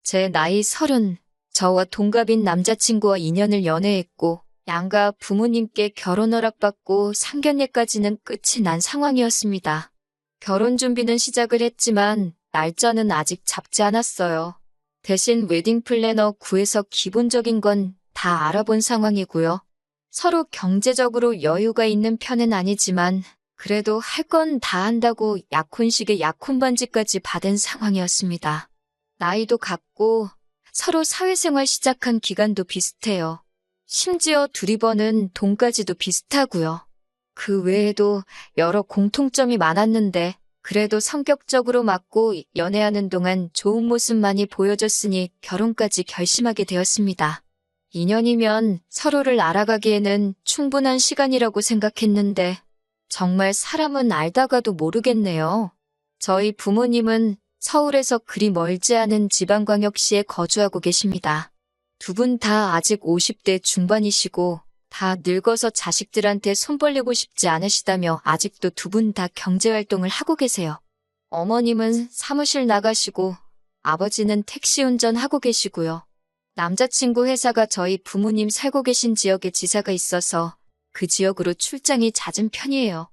제 나이 30, 저와 동갑인 남자친구와 2년을 연애했고 양가 부모님께 결혼 허락받고 상견례까지는 끝이 난 상황이었습니다. 결혼 준비는 시작을 했지만 날짜는 아직 잡지 않았어요. 대신 웨딩 플래너 구해서 기본적인 건 다 알아본 상황이고요. 서로 경제적으로 여유가 있는 편은 아니지만 그래도 할 건 다 한다고 약혼식에 약혼 반지까지 받은 상황이었습니다. 나이도 같고 서로 사회생활 시작한 기간도 비슷해요. 심지어 둘이 버는 돈까지도 비슷하고요. 그 외에도 여러 공통점이 많았는데 그래도 성격적으로 맞고 연애하는 동안 좋은 모습만이 보여줬으니 결혼까지 결심하게 되었습니다. 2년이면 서로를 알아가기에는 충분한 시간이라고 생각했는데 정말 사람은 알다가도 모르겠네요. 저희 부모님은 서울에서 그리 멀지 않은 지방광역시에 거주하고 계십니다. 두 분 다 아직 50대 중반이시고 다 늙어서 자식들한테 손 벌리고 싶지 않으시다며 아직도 두 분 다 경제활동을 하고 계세요. 어머님은 사무실 나가시고 아버지는 택시 운전하고 계시고요. 남자친구 회사가 저희 부모님 살고 계신 지역에 지사가 있어서 그 지역으로 출장이 잦은 편이에요.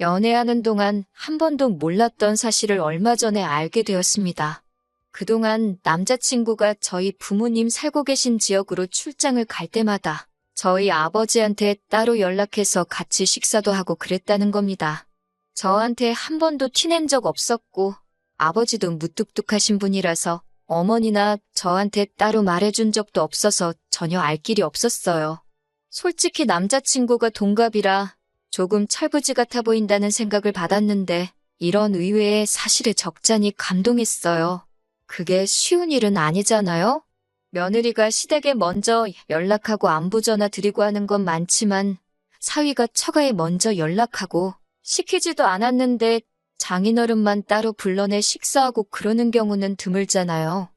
연애하는 동안 한 번도 몰랐던 사실을 얼마 전에 알게 되었습니다. 그동안 남자친구가 저희 부모님 살고 계신 지역으로 출장을 갈 때마다 저희 아버지한테 따로 연락해서 같이 식사도 하고 그랬다는 겁니다. 저한테 한 번도 티낸 적 없었고 아버지도 무뚝뚝하신 분이라서 어머니나 저한테 따로 말해준 적도 없어서 전혀 알 길이 없었어요. 솔직히 남자친구가 동갑이라 조금 철부지 같아 보인다는 생각을 받았는데 이런 의외의 사실에 적잖이 감동했어요. 그게 쉬운 일은 아니잖아요? 며느리가 시댁에 먼저 연락하고 안부 전화 드리고 하는 건 많지만 사위가 처가에 먼저 연락하고 시키지도 않았는데 장인어른만 따로 불러내 식사하고 그러는 경우는 드물잖아요.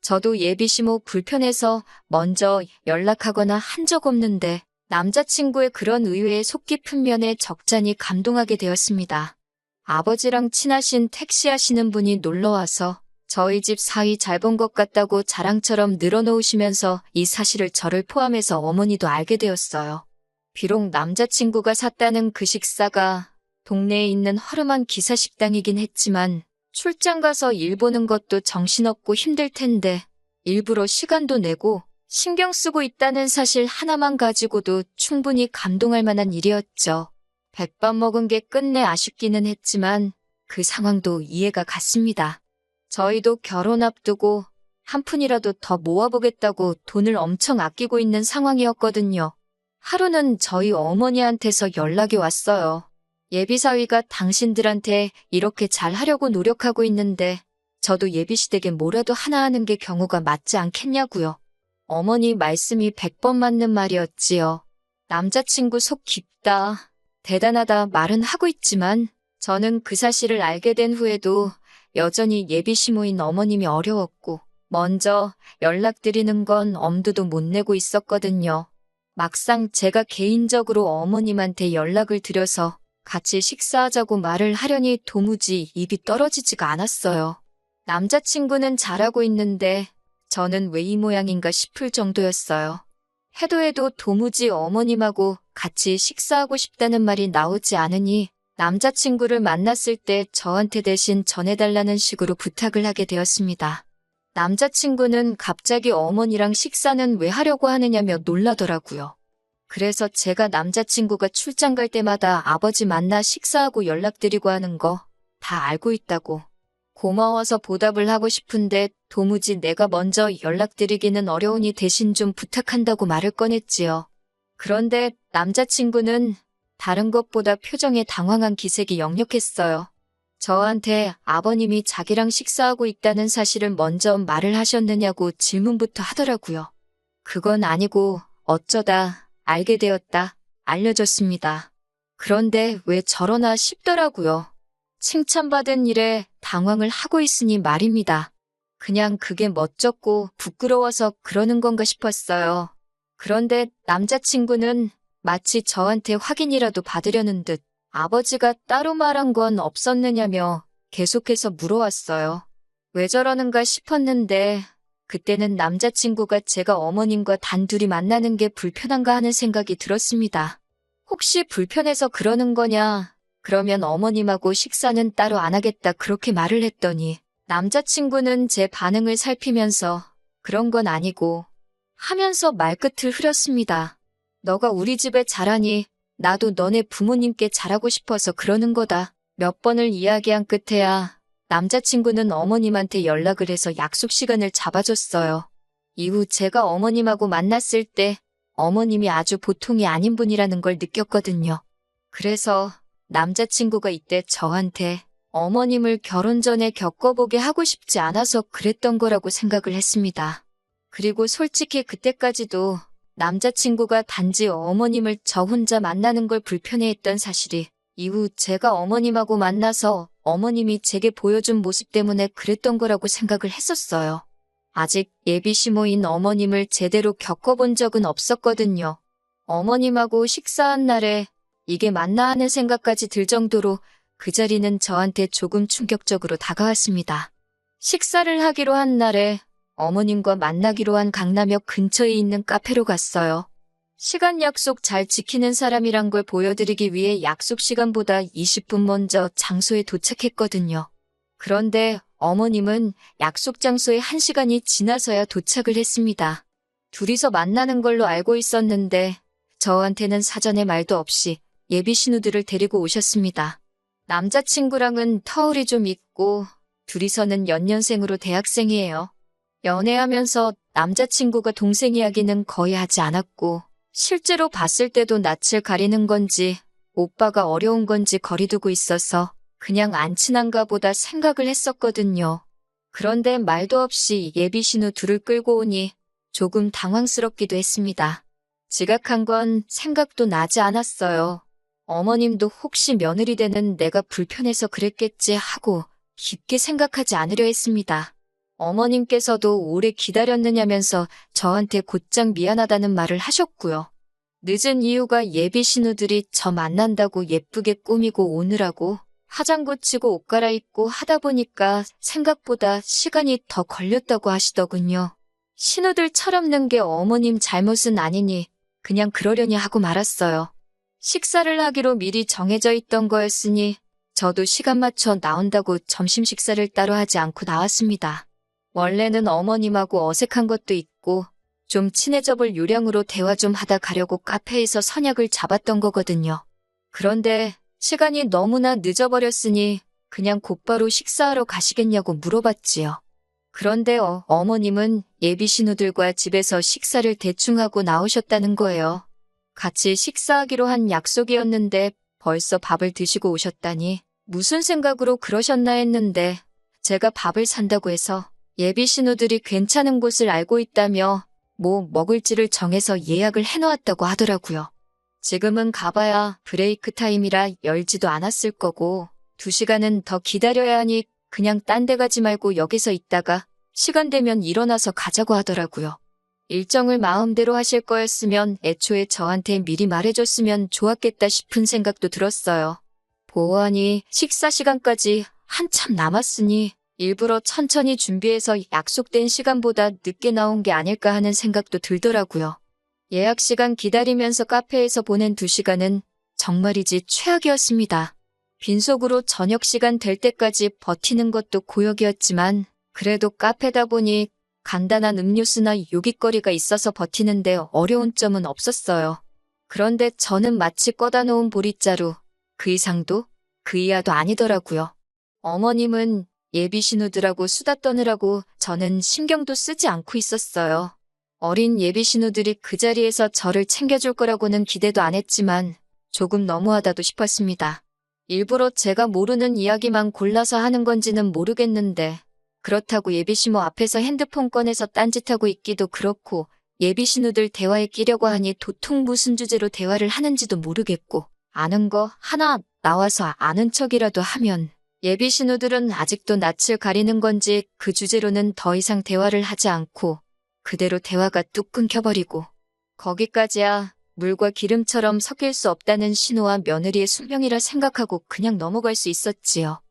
저도 예비시모 불편해서 먼저 연락하거나 한 적 없는데 남자친구의 그런 의외의 속 깊은 면에 적잖이 감동하게 되었습니다. 아버지랑 친하신 택시 하시는 분이 놀러와서 저희 집 사위 잘 본 것 같다고 자랑처럼 늘어놓으시면서 이 사실을 저를 포함해서 어머니도 알게 되었어요. 비록 남자친구가 샀다는 그 식사가 동네에 있는 허름한 기사식당이긴 했지만 출장 가서 일 보는 것도 정신없고 힘들 텐데 일부러 시간도 내고 신경 쓰고 있다는 사실 하나만 가지고도 충분히 감동할 만한 일이었죠. 백반 먹은 게 끝내 아쉽기는 했지만 그 상황도 이해가 갔습니다. 저희도 결혼 앞두고 한 푼이라도 더 모아보겠다고 돈을 엄청 아끼고 있는 상황이었거든요. 하루는 저희 어머니한테서 연락이 왔어요. 예비사위가 당신들한테 이렇게 잘하려고 노력하고 있는데 저도 예비시댁에 뭐라도 하나 하는 게 경우가 맞지 않겠냐고요. 어머니 말씀이 100번 맞는 말이었지요. 남자친구 속 깊다, 대단하다 말은 하고 있지만 저는 그 사실을 알게 된 후에도 여전히 예비시모인 어머님이 어려웠고 먼저 연락드리는 건 엄두도 못 내고 있었거든요. 막상 제가 개인적으로 어머님한테 연락을 드려서 같이 식사하자고 말을 하려니 도무지 입이 떨어지지가 않았어요. 남자친구는 잘하고 있는데 저는 왜 이 모양인가 싶을 정도였어요. 해도 도무지 어머님하고 같이 식사하고 싶다는 말이 나오지 않으니 남자친구를 만났을 때 저한테 대신 전해달라는 식으로 부탁을 하게 되었습니다. 남자친구는 갑자기 어머니랑 식사는 왜 하려고 하느냐며 놀라더라고요. 그래서 제가 남자친구가 출장 갈 때마다 아버지 만나 식사하고 연락드리고 하는 거 다 알고 있다고. 고마워서 보답을 하고 싶은데 도무지 내가 먼저 연락드리기는 어려우니 대신 좀 부탁한다고 말을 꺼냈지요. 그런데 남자친구는 다른 것보다 표정에 당황한 기색이 역력했어요. 저한테 아버님이 자기랑 식사하고 있다는 사실을 먼저 말을 하셨느냐고 질문부터 하더라고요. 그건 아니고 어쩌다 알게 되었다 알려줬습니다. 그런데 왜 저러나 싶더라고요. 칭찬받은 일에 당황을 하고 있으니 말입니다. 그냥 그게 멋졌고 부끄러워서 그러는 건가 싶었어요. 그런데 남자친구는 마치 저한테 확인이라도 받으려는 듯 아버지가 따로 말한 건 없었느냐며 계속해서 물어왔어요. 왜 저러는가 싶었는데 그때는 남자친구가 제가 어머님과 단둘이 만나는 게 불편한가 하는 생각이 들었습니다. 혹시 불편해서 그러는 거냐? 그러면 어머님하고 식사는 따로 안 하겠다 그렇게 말을 했더니 남자친구는 제 반응을 살피면서 그런 건 아니고 하면서 말끝을 흐렸습니다. 너가 우리 집에 잘하니 나도 너네 부모님께 잘하고 싶어서 그러는 거다. 몇 번을 이야기한 끝에야 남자친구는 어머님한테 연락을 해서 약속 시간을 잡아줬어요. 이후 제가 어머님하고 만났을 때 어머님이 아주 보통이 아닌 분이라는 걸 느꼈거든요. 그래서 남자친구가 이때 저한테 어머님을 결혼 전에 겪어보게 하고 싶지 않아서 그랬던 거라고 생각을 했습니다. 그리고 솔직히 그때까지도 남자친구가 단지 어머님을 저 혼자 만나는 걸 불편해했던 사실이 이후 제가 어머님하고 만나서 어머님이 제게 보여준 모습 때문에 그랬던 거라고 생각을 했었어요. 아직 예비 시모인 어머님을 제대로 겪어본 적은 없었거든요. 어머님하고 식사한 날에 이게 맞나 하는 생각까지 들 정도로 그 자리는 저한테 조금 충격적으로 다가왔습니다. 식사를 하기로 한 날에 어머님과 만나기로 한 강남역 근처에 있는 카페로 갔어요. 시간 약속 잘 지키는 사람이란 걸 보여드리기 위해 약속 시간보다 20분 먼저 장소에 도착했거든요. 그런데 어머님은 약속 장소에 1시간이 지나서야 도착을 했습니다. 둘이서 만나는 걸로 알고 있었는데 저한테는 사전에 말도 없이 예비 신우들을 데리고 오셨습니다. 남자친구랑은 터울이 좀 있고 둘이서는 연년생으로 대학생이에요. 연애하면서 남자친구가 동생 이야기는 거의 하지 않았고 실제로 봤을 때도 낯을 가리는 건지 오빠가 어려운 건지 거리두고 있어서 그냥 안 친한가 보다 생각을 했었거든요. 그런데 말도 없이 예비 신우 둘을 끌고 오니 조금 당황스럽기도 했습니다. 지각한 건 생각도 나지 않았어요. 어머님도 혹시 며느리 되는 내가 불편해서 그랬겠지 하고 깊게 생각하지 않으려 했습니다. 어머님께서도 오래 기다렸느냐면서 저한테 곧장 미안하다는 말을 하셨고요. 늦은 이유가 예비 신우들이 저 만난다고 예쁘게 꾸미고 오느라고 화장 고치고 옷 갈아입고 하다 보니까 생각보다 시간이 더 걸렸다고 하시더군요. 신우들 철없는 게 어머님 잘못은 아니니 그냥 그러려니 하고 말았어요. 식사를 하기로 미리 정해져 있던 거였으니 저도 시간 맞춰 나온다고 점심 식사를 따로 하지 않고 나왔습니다. 원래는 어머님하고 어색한 것도 있고 좀 친해져 볼 요량으로 대화 좀 하다 가려고 카페에서 선약을 잡았던 거거든요. 그런데 시간이 너무나 늦어버렸으니 그냥 곧바로 식사하러 가시겠냐고 물어봤지요. 그런데 어머님은 예비 신우들과 집에서 식사를 대충 하고 나오셨다는 거예요. 같이 식사하기로 한 약속이었는데 벌써 밥을 드시고 오셨다니 무슨 생각으로 그러셨나 했는데 제가 밥을 산다고 해서 예비 신우들이 괜찮은 곳을 알고 있다며 뭐 먹을지를 정해서 예약을 해놓았다고 하더라고요. 지금은 가봐야 브레이크 타임이라 열지도 않았을 거고 2시간은 더 기다려야 하니 그냥 딴 데 가지 말고 여기서 있다가 시간 되면 일어나서 가자고 하더라고요. 일정을 마음대로 하실 거였으면 애초에 저한테 미리 말해줬으면 좋았겠다 싶은 생각도 들었어요. 보아하니 식사 시간까지 한참 남았으니 일부러 천천히 준비해서 약속된 시간보다 늦게 나온 게 아닐까 하는 생각도 들더라고요. 예약 시간 기다리면서 카페에서 보낸 2시간은 정말이지 최악이었습니다. 빈속으로 저녁 시간 될 때까지 버티는 것도 고역이었지만 그래도 카페다 보니 간단한 음료수나 요깃거리가 있어서 버티는데 어려운 점은 없었어요. 그런데 저는 마치 꺼다 놓은 보릿자루, 그 이상도 그 이하도 아니더라고요. 어머님은 예비 신우들하고 수다 떠느라고 저는 신경도 쓰지 않고 있었어요. 어린 예비 신우들이 그 자리에서 저를 챙겨줄 거라고는 기대도 안 했지만 조금 너무하다도 싶었습니다. 일부러 제가 모르는 이야기만 골라서 하는 건지는 모르겠는데 그렇다고 예비 시모 앞에서 핸드폰 꺼내서 딴짓하고 있기도 그렇고 예비 신우들 대화에 끼려고 하니 도통 무슨 주제로 대화를 하는지도 모르겠고 아는 거 하나 나와서 아는 척이라도 하면 예비 신우들은 아직도 낯을 가리는 건지 그 주제로는 더 이상 대화를 하지 않고 그대로 대화가 뚝 끊겨버리고 거기까지야 물과 기름처럼 섞일 수 없다는 신우와 며느리의 숙명이라 생각하고 그냥 넘어갈 수 있었지요.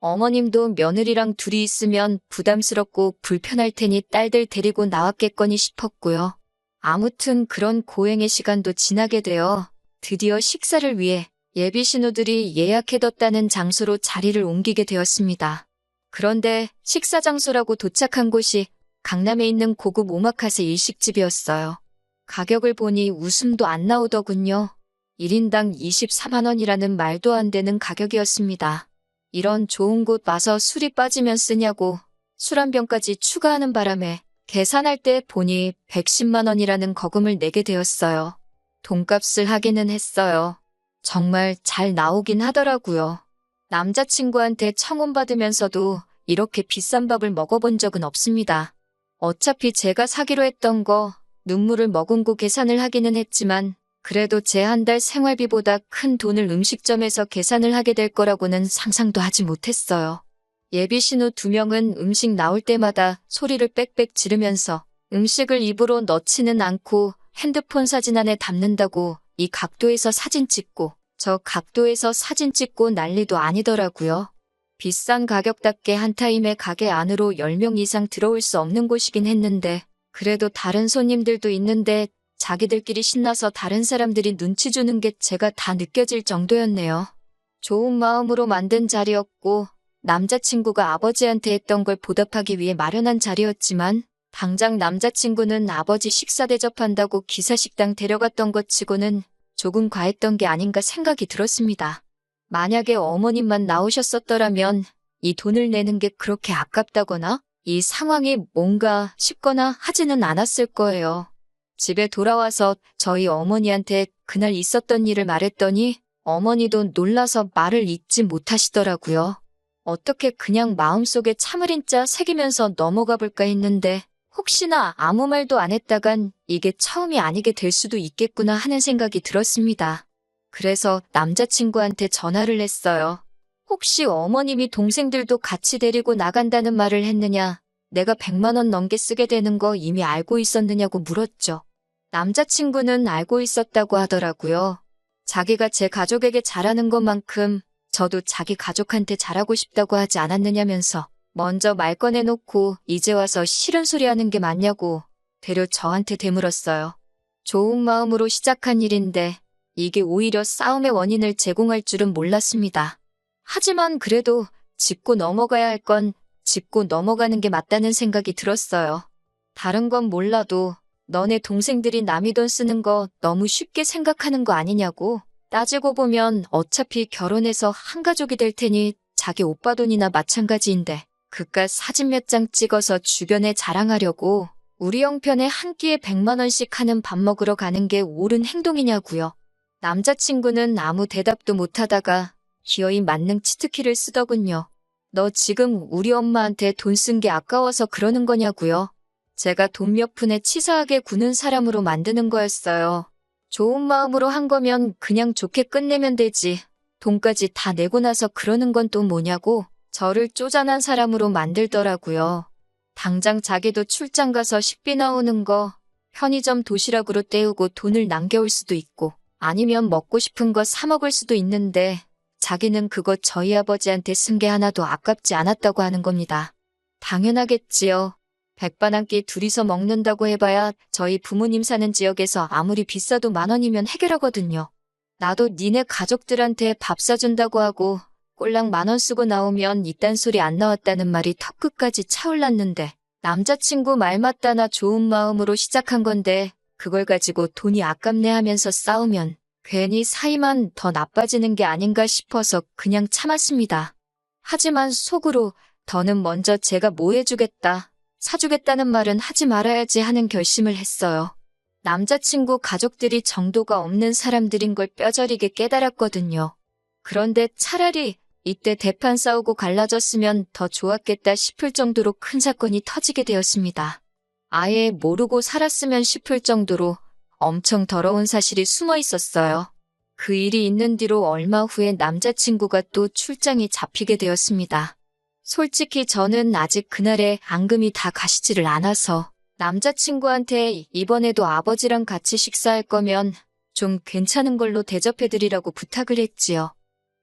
어머님도 며느리랑 둘이 있으면 부담스럽고 불편할 테니 딸들 데리고 나왔겠거니 싶었고요. 아무튼 그런 고행의 시간도 지나게 되어 드디어 식사를 위해 예비 신우들이 예약해뒀다는 장소로 자리를 옮기게 되었습니다. 그런데 식사 장소라고 도착한 곳이 강남에 있는 고급 오마카세 일식집이었어요. 가격을 보니 웃음도 안 나오더군요. 1인당 24만 원이라는 말도 안 되는 가격이었습니다. 이런 좋은 곳 와서 술이 빠지면 쓰냐고 술 한 병까지 추가하는 바람에 계산할 때 보니 110만 원이라는 거금을 내게 되었어요. 돈값을 하기는 했어요. 정말 잘 나오긴 하더라고요. 남자친구한테 청혼받으면서도 이렇게 비싼 밥을 먹어본 적은 없습니다. 어차피 제가 사기로 했던 거 눈물을 머금고 계산을 하기는 했지만 그래도 제 한 달 생활비보다 큰 돈을 음식점에서 계산을 하게 될 거라고는 상상도 하지 못했어요. 예비 신우 2명은 음식 나올 때마다 소리를 빽빽 지르면서 음식을 입으로 넣지는 않고 핸드폰 사진 안에 담는다고 이 각도에서 사진 찍고 저 각도에서 사진 찍고 난리도 아니더라고요. 비싼 가격답게 한 타임에 가게 안으로 10명 이상 들어올 수 없는 곳이긴 했는데 그래도 다른 손님들도 있는데 자기들끼리 신나서 다른 사람들이 눈치 주는 게 제가 다 느껴질 정도였네요. 좋은 마음으로 만든 자리였고 남자친구가 아버지한테 했던 걸 보답하기 위해 마련한 자리였지만 당장 남자친구는 아버지 식사 대접한다고 기사식당 데려갔던 것 치고는 조금 과했던 게 아닌가 생각이 들었습니다. 만약에 어머님만 나오셨었더라면 이 돈을 내는 게 그렇게 아깝다거나 이 상황이 뭔가 싶거나 하지는 않았을 거예요. 집에 돌아와서 저희 어머니한테 그날 있었던 일을 말했더니 어머니도 놀라서 말을 잇지 못하시더라고요. 어떻게 그냥 마음속에 참을인자 새기면서 넘어가 볼까 했는데 혹시나 아무 말도 안 했다간 이게 처음이 아니게 될 수도 있겠구나 하는 생각이 들었습니다. 그래서 남자친구한테 전화를 했어요. 혹시 어머님이 동생들도 같이 데리고 나간다는 말을 했느냐? 내가 100만 원 넘게 쓰게 되는 거 이미 알고 있었느냐고 물었죠. 남자친구는 알고 있었다고 하더라고요. 자기가 제 가족에게 잘하는 것만큼 저도 자기 가족한테 잘하고 싶다고 하지 않았느냐면서 먼저 말 꺼내놓고 이제 와서 싫은 소리 하는 게 맞냐고 되려 저한테 되물었어요. 좋은 마음으로 시작한 일인데 이게 오히려 싸움의 원인을 제공할 줄은 몰랐습니다. 하지만 그래도 짚고 넘어가야 할 건 짚고 넘어가는 게 맞다는 생각이 들었어요. 다른 건 몰라도 너네 동생들이 남의 돈 쓰는 거 너무 쉽게 생각하는 거 아니냐고. 따지고 보면 어차피 결혼해서 한 가족이 될 테니 자기 오빠 돈이나 마찬가지인데 그깟 사진 몇 장 찍어서 주변에 자랑하려고 우리 형편에 한 끼에 100만 원씩 하는 밥 먹으러 가는 게 옳은 행동이냐고요. 남자친구는 아무 대답도 못하다가 기어이 만능 치트키를 쓰더군요. 너 지금 우리 엄마한테 돈 쓴 게 아까워서 그러는 거냐고요. 제가 돈 몇 푼에 치사하게 구는 사람으로 만드는 거였어요. 좋은 마음으로 한 거면 그냥 좋게 끝내면 되지. 돈까지 다 내고 나서 그러는 건 또 뭐냐고 저를 쪼잔한 사람으로 만들더라고요. 당장 자기도 출장 가서 식비 나오는 거 편의점 도시락으로 때우고 돈을 남겨올 수도 있고 아니면 먹고 싶은 거 사 먹을 수도 있는데 자기는 그거 저희 아버지한테 쓴 게 하나도 아깝지 않았다고 하는 겁니다. 당연하겠지요. 백반 한 끼 둘이서 먹는다고 해봐야 저희 부모님 사는 지역에서 아무리 비싸도 10,000원이면 해결하거든요. 나도 니네 가족들한테 밥 사준다고 하고 꼴랑 10,000원 쓰고 나오면 이딴 소리 안 나왔다는 말이 턱끝까지 차올랐는데 남자친구 말 맞다나 좋은 마음으로 시작한 건데 그걸 가지고 돈이 아깝네 하면서 싸우면 괜히 사이만 더 나빠지는 게 아닌가 싶어서 그냥 참았습니다. 하지만 속으로 더는 먼저 제가 뭐 해주겠다, 사주겠다는 말은 하지 말아야지 하는 결심을 했어요. 남자친구 가족들이 정도가 없는 사람들인 걸 뼈저리게 깨달았거든요. 그런데 차라리 이때 대판 싸우고 갈라졌으면 더 좋았겠다 싶을 정도로 큰 사건이 터지게 되었습니다. 아예 모르고 살았으면 싶을 정도로 엄청 더러운 사실이 숨어 있었어요. 그 일이 있는 뒤로 얼마 후에 남자친구가 또 출장이 잡히게 되었습니다. 솔직히 저는 아직 그날의 앙금이 다 가시지를 않아서 남자친구한테 이번에도 아버지랑 같이 식사할 거면 좀 괜찮은 걸로 대접해드리라고 부탁을 했지요.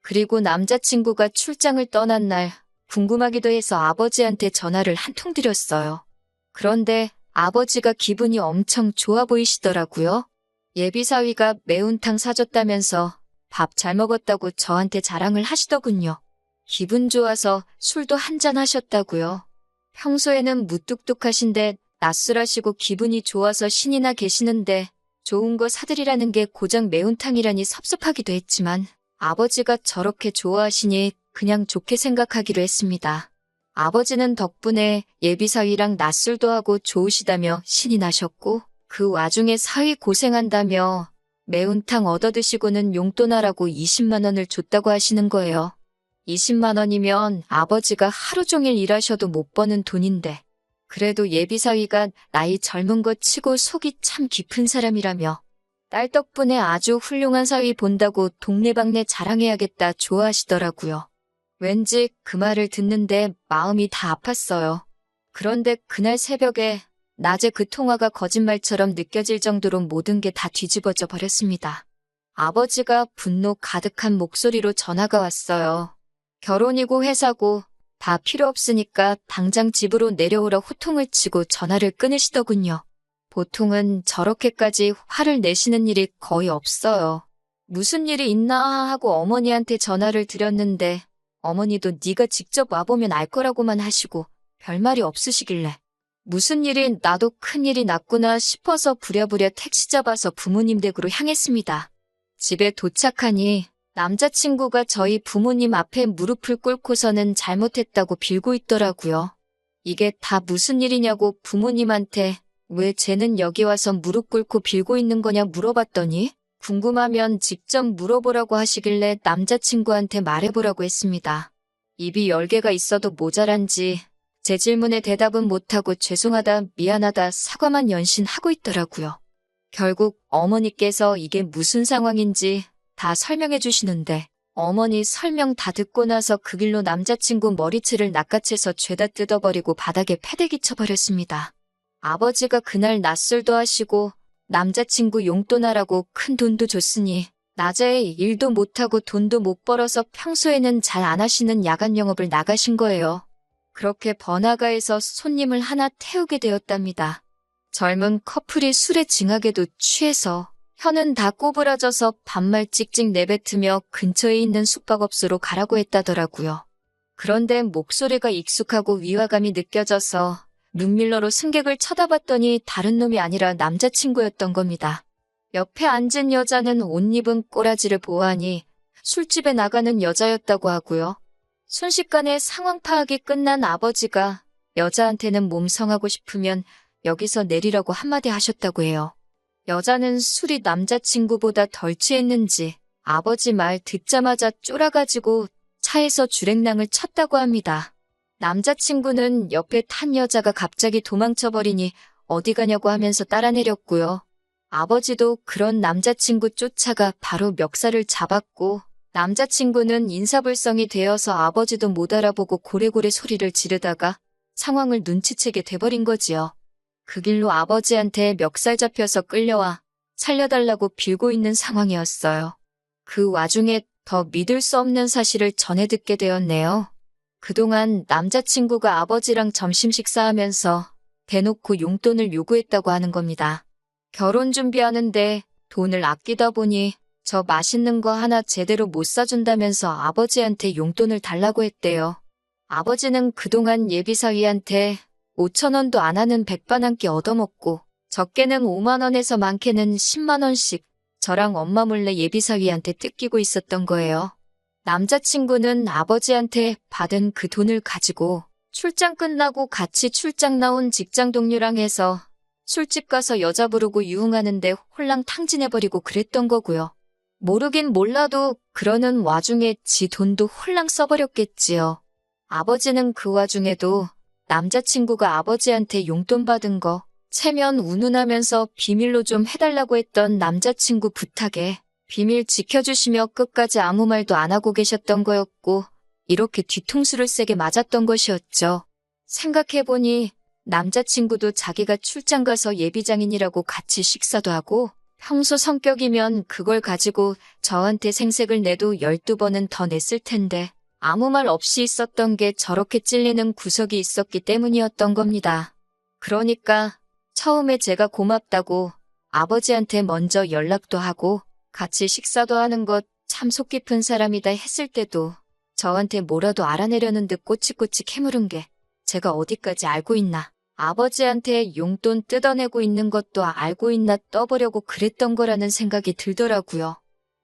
그리고 남자친구가 출장을 떠난 날 궁금하기도 해서 아버지한테 전화를 한 통 드렸어요. 그런데 아버지가 기분이 엄청 좋아 보이시더라고요. 예비사위가 매운탕 사줬다면서 밥 잘 먹었다고 저한테 자랑을 하시더군요. 기분 좋아서 술도 한잔 하셨다고요. 평소에는 무뚝뚝하신데 낮술하시고 기분이 좋아서 신이 나 계시는데 좋은 거 사드리라는 게 고작 매운탕이라니 섭섭하기도 했지만 아버지가 저렇게 좋아하시니 그냥 좋게 생각하기로 했습니다. 아버지는 덕분에 예비사위랑 낮술도 하고 좋으시다며 신이 나셨고 그 와중에 사위 고생한다며 매운탕 얻어드시고는 용돈하라고 20만 원을 줬다고 하시는 거예요. 20만 원이면 아버지가 하루 종일 일하셔도 못 버는 돈인데 그래도 예비사위가 나이 젊은 것 치고 속이 참 깊은 사람이라며 딸 덕분에 아주 훌륭한 사위 본다고 동네방네 자랑해야겠다 좋아하시더라고요. 왠지 그 말을 듣는데 마음이 다 아팠어요. 그런데 그날 새벽에 낮에 그 통화가 거짓말처럼 느껴질 정도로 모든 게 다 뒤집어져 버렸습니다. 아버지가 분노 가득한 목소리로 전화가 왔어요. 결혼이고 회사고 다 필요 없으니까 당장 집으로 내려오라 호통을 치고 전화를 끊으시더군요. 보통은 저렇게까지 화를 내시는 일이 거의 없어요. 무슨 일이 있나 하고 어머니한테 전화를 드렸는데 어머니도 네가 직접 와보면 알 거라고만 하시고 별말이 없으시길래 무슨 일이 나도 큰일이 났구나 싶어서 부랴부랴 택시 잡아서 부모님 댁으로 향했습니다. 집에 도착하니 남자친구가 저희 부모님 앞에 무릎을 꿇고서는 잘못했다고 빌고 있더라고요. 이게 다 무슨 일이냐고 부모님한테 왜 쟤는 여기 와서 무릎 꿇고 빌고 있는 거냐 물어봤더니 궁금하면 직접 물어보라고 하시길래 남자친구한테 말해보라고 했습니다. 입이 10개가 있어도 모자란지 제 질문에 대답은 못하고 죄송하다, 미안하다, 사과만 연신하고 있더라고요. 결국 어머니께서 이게 무슨 상황인지 다 설명해 주시는데 어머니 설명 다 듣고 나서 그 길로 남자친구 머리채를 낚아채서 죄다 뜯어버리고 바닥에 패대기 쳐버렸습니다. 아버지가 그날 낮술도 하시고 남자친구 용돈하라고 큰 돈도 줬으니 낮에 일도 못하고 돈도 못 벌어서 평소에는 잘 안 하시는 야간 영업을 나가신 거예요. 그렇게 번화가에서 손님을 하나 태우게 되었답니다. 젊은 커플이 술에 징하게도 취해서 혀는 다 꼬부라져서 반말 찍찍 내뱉으며 근처에 있는 숙박업소로 가라고 했다더라고요. 그런데 목소리가 익숙하고 위화감이 느껴져서 룸밀러로 승객을 쳐다봤더니 다른 놈이 아니라 남자친구였던 겁니다. 옆에 앉은 여자는 옷 입은 꼬라지를 보아하니 술집에 나가는 여자였다고 하고요. 순식간에 상황 파악이 끝난 아버지가 여자한테는 몸성하고 싶으면 여기서 내리라고 한마디 하셨다고 해요. 여자는 술이 남자친구보다 덜 취했는지 아버지 말 듣자마자 쫄아가지고 차에서 주랭랑을 쳤다고 합니다. 남자친구는 옆에 탄 여자가 갑자기 도망쳐버리니 어디 가냐고 하면서 따라 내렸고요. 아버지도 그런 남자친구 쫓아가 바로 멱살을 잡았고 남자친구는 인사불성이 되어서 아버지도 못 알아보고 고래고래 소리를 지르다가 상황을 눈치채게 돼버린 거지요. 그 길로 아버지한테 멱살 잡혀서 끌려와 살려달라고 빌고 있는 상황이었어요. 그 와중에 더 믿을 수 없는 사실을 전해 듣게 되었네요. 그동안 남자친구가 아버지랑 점심 식사하면서 대놓고 용돈을 요구했다고 하는 겁니다. 결혼 준비하는데 돈을 아끼다 보니 저 맛있는 거 하나 제대로 못 사준다면서 아버지한테 용돈을 달라고 했대요. 아버지는 그동안 예비사위한테 5천 원도 안 하는 백반 한 끼 얻어먹고 적게는 5만 원에서 많게는 10만 원씩 저랑 엄마 몰래 예비사위한테 뜯기고 있었던 거예요. 남자친구는 아버지한테 받은 그 돈을 가지고 출장 끝나고 같이 출장 나온 직장 동료랑 해서 술집 가서 여자 부르고 유흥하는데 홀랑 탕진해버리고 그랬던 거고요. 모르긴 몰라도 그러는 와중에 지 돈도 홀랑 써버렸겠지요. 아버지는 그 와중에도 남자친구가 아버지한테 용돈 받은 거 체면 운운하면서 비밀로 좀 해달라고 했던 남자친구 부탁에 비밀 지켜주시며 끝까지 아무 말도 안 하고 계셨던 거였고 이렇게 뒤통수를 세게 맞았던 것이었죠. 생각해보니 남자친구도 자기가 출장 가서 예비장인이라고 같이 식사도 하고 평소 성격이면 그걸 가지고 저한테 생색을 내도 12번은 더 냈을 텐데 아무 말 없이 있었던 게 저렇게 찔리는 구석이 있었기 때문이었던 겁니다. 그러니까 처음에 제가 고맙다고 아버지한테 먼저 연락도 하고 같이 식사도 하는 것 참 속 깊은 사람이다 했을 때도 저한테 뭐라도 알아내려는 듯 꼬치꼬치 캐물은 게 제가 어디까지 알고 있나. 아버지한테 용돈 뜯어내고 있는 것도 알고 있나 떠보려고 그랬던 거라는 생각이 들더라고요.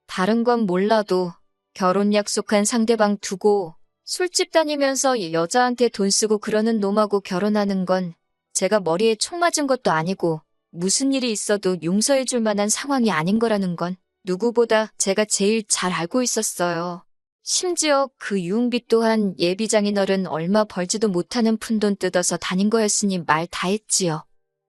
다른 건 몰라도 결혼 약속한 상대방 두고 술집 다니면서 여자한테 돈 쓰고 그러는 놈하고 결혼하는 건 제가 머리에 총 맞은 것도 아니고 무슨 일이 있어도 용서해 줄 만한 상황이 아닌 거라는 건 누구보다 제가 제일 잘 알고 있었어요. 심지어 그 유흥비 또한 예비장인어른 얼마 벌지도 못하는 푼돈 뜯어서 다닌 거였으니 말 다 했지요.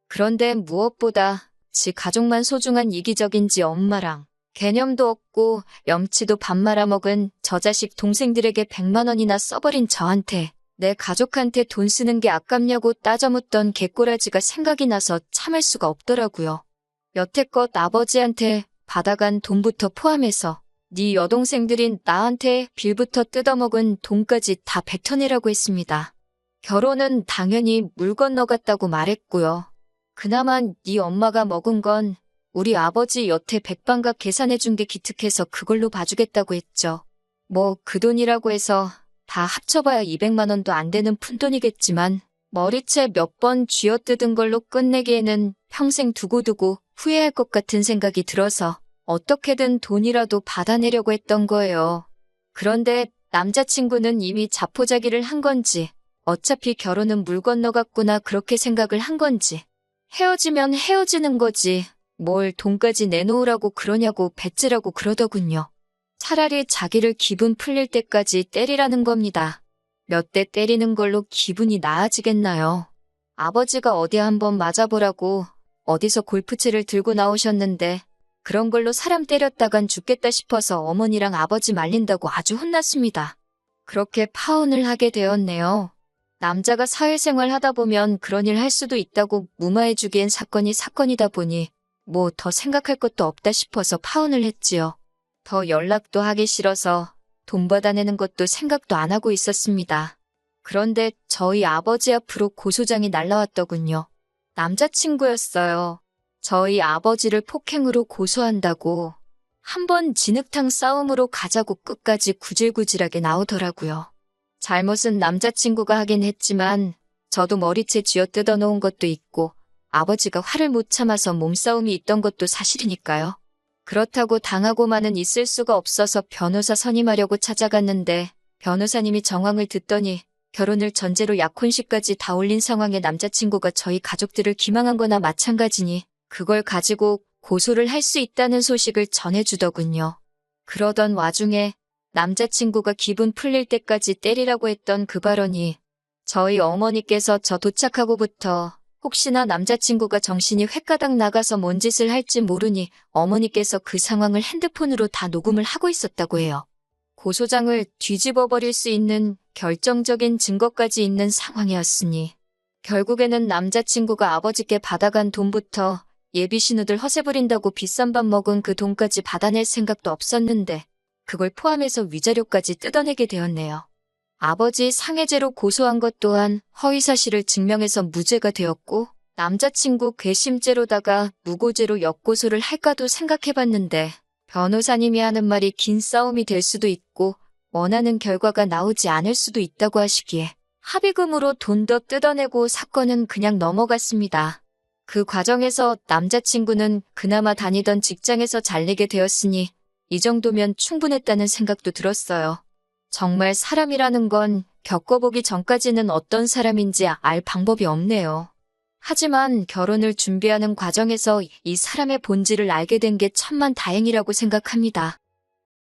그런데 무엇보다 지 가족만 소중한 이기적인 지 엄마랑 개념도 없고 염치도 밥 말아먹은 저 자식 동생들에게 100만 원이나 써버린 저한테 내 가족한테 돈 쓰는 게 아깝냐고 따져묻던 개꼬라지가 생각이 나서 참을 수가 없더라고요. 여태껏 아버지한테 받아간 돈부터 포함해서 네 여동생들인 나한테 빌부터 뜯어먹은 돈까지 다 뱉어내라고 했습니다. 결혼은 당연히 물 건너갔다고 말했고요. 그나마 네 엄마가 먹은 건 우리 아버지 여태 백반값 계산해준 게 기특해서 그걸로 봐주겠다고 했죠. 뭐 그 돈이라고 해서 다 합쳐봐야 200만 원도 안 되는 푼돈이겠지만 머리채 몇 번 쥐어뜯은 걸로 끝내기에는 평생 두고두고 후회할 것 같은 생각이 들어서 어떻게든 돈이라도 받아내려고 했던 거예요. 그런데 남자친구는 이미 자포자기를 한 건지 어차피 결혼은 물 건너갔구나 그렇게 생각을 한 건지 헤어지면 헤어지는 거지 뭘 돈까지 내놓으라고 그러냐고 배째라고 그러더군요. 차라리 자기를 기분 풀릴 때까지 때리라는 겁니다. 몇 대 때리는 걸로 기분이 나아지겠나요? 아버지가 어디 한번 맞아보라고 어디서 골프채를 들고 나오셨는데 그런 걸로 사람 때렸다간 죽겠다 싶어서 어머니랑 아버지 말린다고 아주 혼났습니다. 그렇게 파혼을 하게 되었네요. 남자가 사회생활 하다 보면 그런 일 할 수도 있다고 무마해주기엔 사건이 사건이다 보니 뭐 더 생각할 것도 없다 싶어서 파혼을 했지요. 더 연락도 하기 싫어서 돈 받아내는 것도 생각도 안 하고 있었습니다. 그런데 저희 아버지 앞으로 고소장이 날라왔더군요. 남자친구였어요. 저희 아버지를 폭행으로 고소한다고 한번 진흙탕 싸움으로 가자고 끝까지 구질구질하게 나오더라고요. 잘못은 남자친구가 하긴 했지만 저도 머리채 쥐어뜯어 놓은 것도 있고 아버지가 화를 못 참아서 몸싸움이 있던 것도 사실이니까요. 그렇다고 당하고만은 있을 수가 없어서 변호사 선임하려고 찾아갔는데 변호사님이 정황을 듣더니 결혼을 전제로 약혼식까지 다 올린 상황에 남자친구가 저희 가족들을 기망한 거나 마찬가지니 그걸 가지고 고소를 할 수 있다는 소식을 전해주더군요. 그러던 와중에 남자친구가 기분 풀릴 때까지 때리라고 했던 그 발언이 저희 어머니께서 저 도착하고부터 혹시나 남자친구가 정신이 횟가닥 나가서 뭔 짓을 할지 모르니 어머니께서 그 상황을 핸드폰으로 다 녹음을 하고 있었다고 해요. 고소장을 뒤집어 버릴 수 있는 결정적인 증거까지 있는 상황이었으니 결국에는 남자친구가 아버지께 받아간 돈부터 예비 신우들 허세 부린다고 비싼 밥 먹은 그 돈까지 받아낼 생각도 없었는데 그걸 포함해서 위자료까지 뜯어내게 되었네요. 아버지 상해죄로 고소한 것 또한 허위사실을 증명해서 무죄가 되었고 남자친구 괘씸죄로다가 무고죄로 역고소를 할까도 생각해봤는데 변호사님이 하는 말이 긴 싸움이 될 수도 있고 원하는 결과가 나오지 않을 수도 있다고 하시기에 합의금으로 돈 더 뜯어내고 사건은 그냥 넘어갔습니다. 그 과정에서 남자친구는 그나마 다니던 직장에서 잘리게 되었으니 이 정도면 충분했다는 생각도 들었어요. 정말 사람이라는 건 겪어보기 전까지는 어떤 사람인지 알 방법이 없네요. 하지만 결혼을 준비하는 과정에서 이 사람의 본질을 알게 된 게 천만다행이라고 생각합니다.